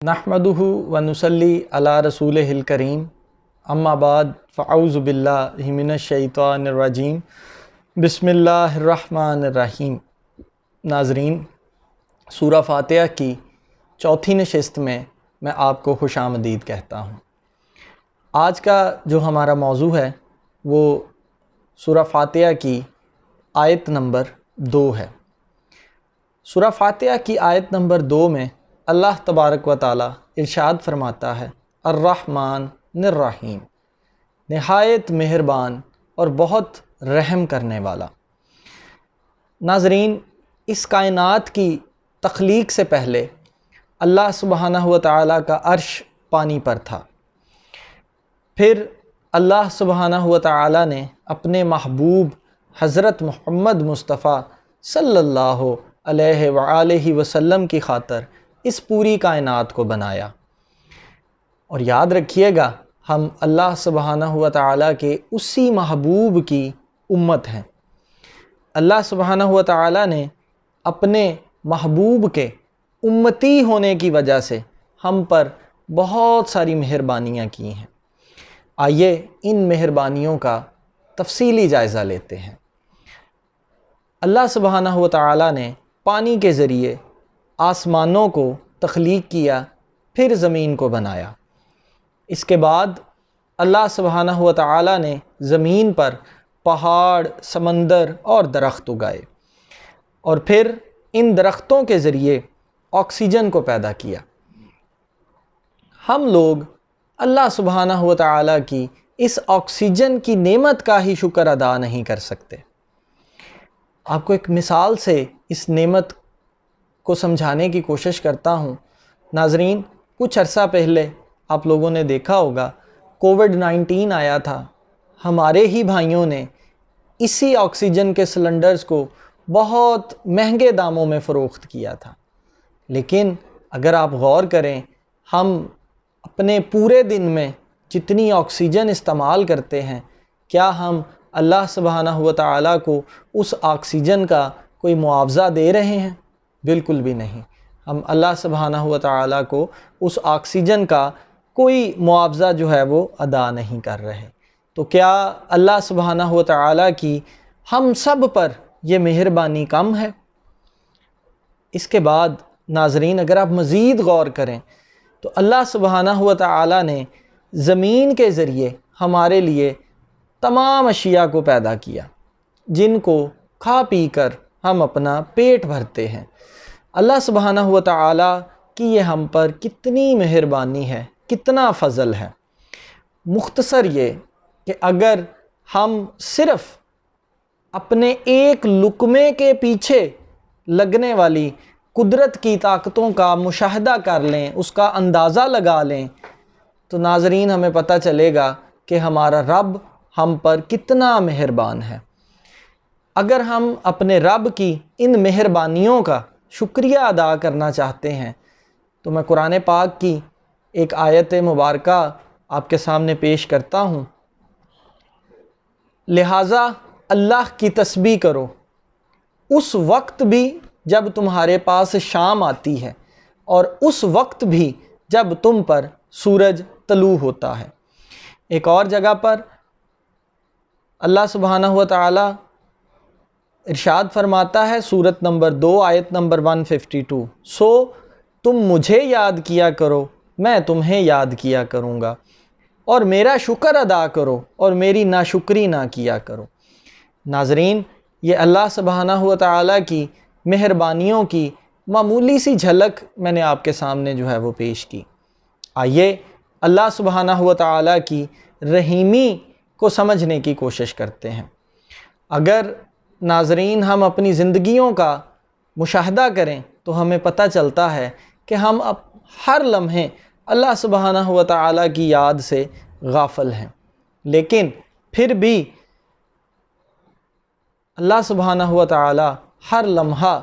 نحمدہ ونصلی علی رسولہ الکریم اما بعد فاعوذ باللہ من الشیطان الرجیم بسم اللہ الرحمن الرحیم۔ ناظرین، سورہ فاتحہ کی چوتھی نشست میں آپ کو خوش آمدید کہتا ہوں۔ آج کا جو ہمارا موضوع ہے وہ سورہ فاتحہ کی آیت نمبر 2 ہے۔ سورہ فاتحہ کی آیت نمبر 2 میں اللہ تبارک و تعالی ارشاد فرماتا ہے الرحمن الرحیم، نہایت مہربان اور بہت رحم کرنے والا۔ ناظرین، اس کائنات کی تخلیق سے پہلے اللہ سبحانہ و تعالی کا عرش پانی پر تھا۔ پھر اللہ سبحانہ و تعالی نے اپنے محبوب حضرت محمد مصطفیٰ صلی اللہ علیہ وآلہ وسلم کی خاطر اس پوری کائنات کو بنایا۔ اور یاد رکھیے گا، ہم اللہ سبحانہ و تعالی کے اسی محبوب کی امت ہیں۔ اللہ سبحانہ و تعالی نے اپنے محبوب کے امتی ہونے کی وجہ سے ہم پر بہت ساری مہربانیاں کی ہیں۔ آئیے ان مہربانیوں کا تفصیلی جائزہ لیتے ہیں۔ اللہ سبحانہ و تعالی نے پانی کے ذریعے آسمانوں کو تخلیق کیا، پھر زمین کو بنایا۔ اس کے بعد اللہ سبحانہ و تعالی نے زمین پر پہاڑ، سمندر اور درخت اگائے، اور پھر ان درختوں کے ذریعے آکسیجن کو پیدا کیا۔ ہم لوگ اللہ سبحانہ و تعالی کی اس آکسیجن کی نعمت کا ہی شکر ادا نہیں کر سکتے۔ آپ کو ایک مثال سے اس نعمت کو سمجھانے کی کوشش کرتا ہوں۔ ناظرین، کچھ عرصہ پہلے آپ لوگوں نے دیکھا ہوگا کووڈ-19 آیا تھا۔ ہمارے ہی بھائیوں نے اسی آکسیجن کے سلنڈرز کو بہت مہنگے داموں میں فروخت کیا تھا، لیکن اگر آپ غور کریں، ہم اپنے پورے دن میں جتنی آکسیجن استعمال کرتے ہیں، کیا ہم اللہ سبحانہ و تعالی کو اس آکسیجن کا کوئی معاوضہ دے رہے ہیں؟ بالکل بھی نہیں۔ ہم اللہ سبحانہ و تعالی کو اس آکسیجن کا کوئی معاوضہ جو ہے وہ ادا نہیں کر رہے۔ تو کیا اللہ سبحانہ و تعالی کی ہم سب پر یہ مہربانی کم ہے؟ اس کے بعد ناظرین، اگر آپ مزید غور کریں تو اللہ سبحانہ و تعالی نے زمین کے ذریعے ہمارے لیے تمام اشیاء کو پیدا کیا، جن کو کھا پی کر ہم اپنا پیٹ بھرتے ہیں۔ اللہ سبحانہ و تعالی کی یہ ہم پر کتنی مہربانی ہے، کتنا فضل ہے۔ مختصر یہ کہ اگر ہم صرف اپنے ایک لقمے کے پیچھے لگنے والی قدرت کی طاقتوں کا مشاہدہ کر لیں، اس کا اندازہ لگا لیں، تو ناظرین ہمیں پتہ چلے گا کہ ہمارا رب ہم پر کتنا مہربان ہے۔ اگر ہم اپنے رب کی ان مہربانیوں کا شکریہ ادا کرنا چاہتے ہیں تو میں قرآن پاک کی ایک آیت مبارکہ آپ کے سامنے پیش کرتا ہوں۔ لہٰذا اللہ کی تسبیح کرو اس وقت بھی جب تمہارے پاس شام آتی ہے، اور اس وقت بھی جب تم پر سورج طلوع ہوتا ہے۔ ایک اور جگہ پر اللہ سبحانہ و تعالی ارشاد فرماتا ہے، سورت نمبر 2 آیت نمبر 152، سو تم مجھے یاد کیا کرو، میں تمہیں یاد کیا کروں گا، اور میرا شکر ادا کرو اور میری ناشکری نہ کیا کرو۔ ناظرین، یہ اللہ سبحانہ و تعالی کی مہربانیوں کی معمولی سی جھلک میں نے آپ کے سامنے جو ہے وہ پیش کی۔ آئیے اللہ سبحانہ و تعالی کی رحیمی کو سمجھنے کی کوشش کرتے ہیں۔ اگر ناظرین ہم اپنی زندگیوں کا مشاہدہ کریں تو ہمیں پتہ چلتا ہے کہ ہم اب ہر لمحے اللہ سبحانہ و تعالی کی یاد سے غافل ہیں، لیکن پھر بھی اللہ سبحانہ و تعالی ہر لمحہ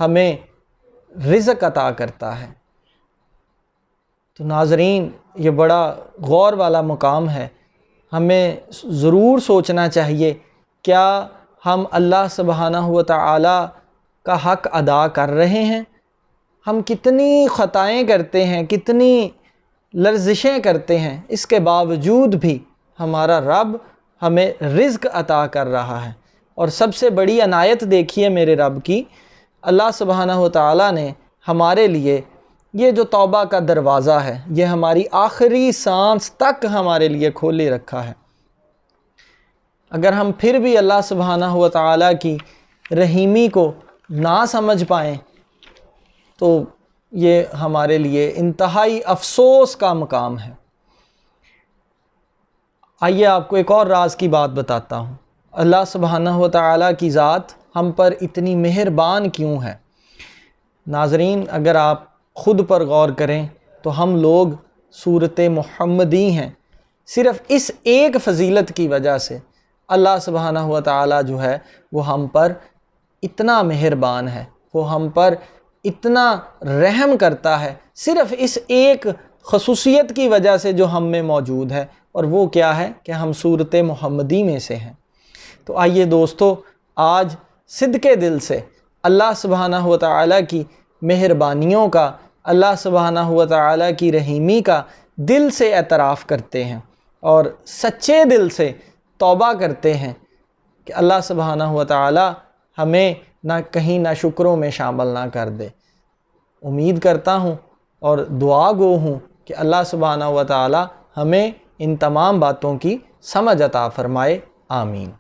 ہمیں رزق عطا کرتا ہے۔ تو ناظرین، یہ بڑا غور والا مقام ہے۔ ہمیں ضرور سوچنا چاہیے، کیا ہم اللہ سبحانہ و تعالی کا حق ادا کر رہے ہیں؟ ہم کتنی خطائیں کرتے ہیں، کتنی لرزشیں کرتے ہیں، اس کے باوجود بھی ہمارا رب ہمیں رزق عطا کر رہا ہے۔ اور سب سے بڑی عنایت دیکھیے میرے رب کی، اللہ سبحانہ و تعالیٰ نے ہمارے لیے یہ جو توبہ کا دروازہ ہے، یہ ہماری آخری سانس تک ہمارے لیے کھولے رکھا ہے۔ اگر ہم پھر بھی اللہ سبحانہ و تعالیٰ کی رحیمی کو نہ سمجھ پائیں تو یہ ہمارے لیے انتہائی افسوس کا مقام ہے۔ آئیے آپ کو ایک اور راز کی بات بتاتا ہوں۔ اللہ سبحانہ و تعالیٰ کی ذات ہم پر اتنی مہربان کیوں ہے؟ ناظرین، اگر آپ خود پر غور کریں تو ہم لوگ صورت محمدی ہیں۔ صرف اس ایک فضیلت کی وجہ سے اللہ سبحانہ و تعالیٰ جو ہے وہ ہم پر اتنا مہربان ہے، وہ ہم پر اتنا رحم کرتا ہے، صرف اس ایک خصوصیت کی وجہ سے جو ہم میں موجود ہے، اور وہ کیا ہے کہ ہم صورت محمدی میں سے ہیں۔ تو آئیے دوستو، آج صدقے دل سے اللہ سبحانہ و تعالیٰ کی مہربانیوں کا، اللہ سبحانہ و تعالیٰ کی رحیمی کا دل سے اعتراف کرتے ہیں اور سچے دل سے توبہ کرتے ہیں کہ اللہ سبحانہ و تعالیٰ ہمیں نہ کہیں نہ شکروں میں شامل نہ کر دے۔ امید کرتا ہوں اور دعا گو ہوں کہ اللہ سبحانہ و تعالیٰ ہمیں ان تمام باتوں کی سمجھ عطا فرمائے۔ آمین۔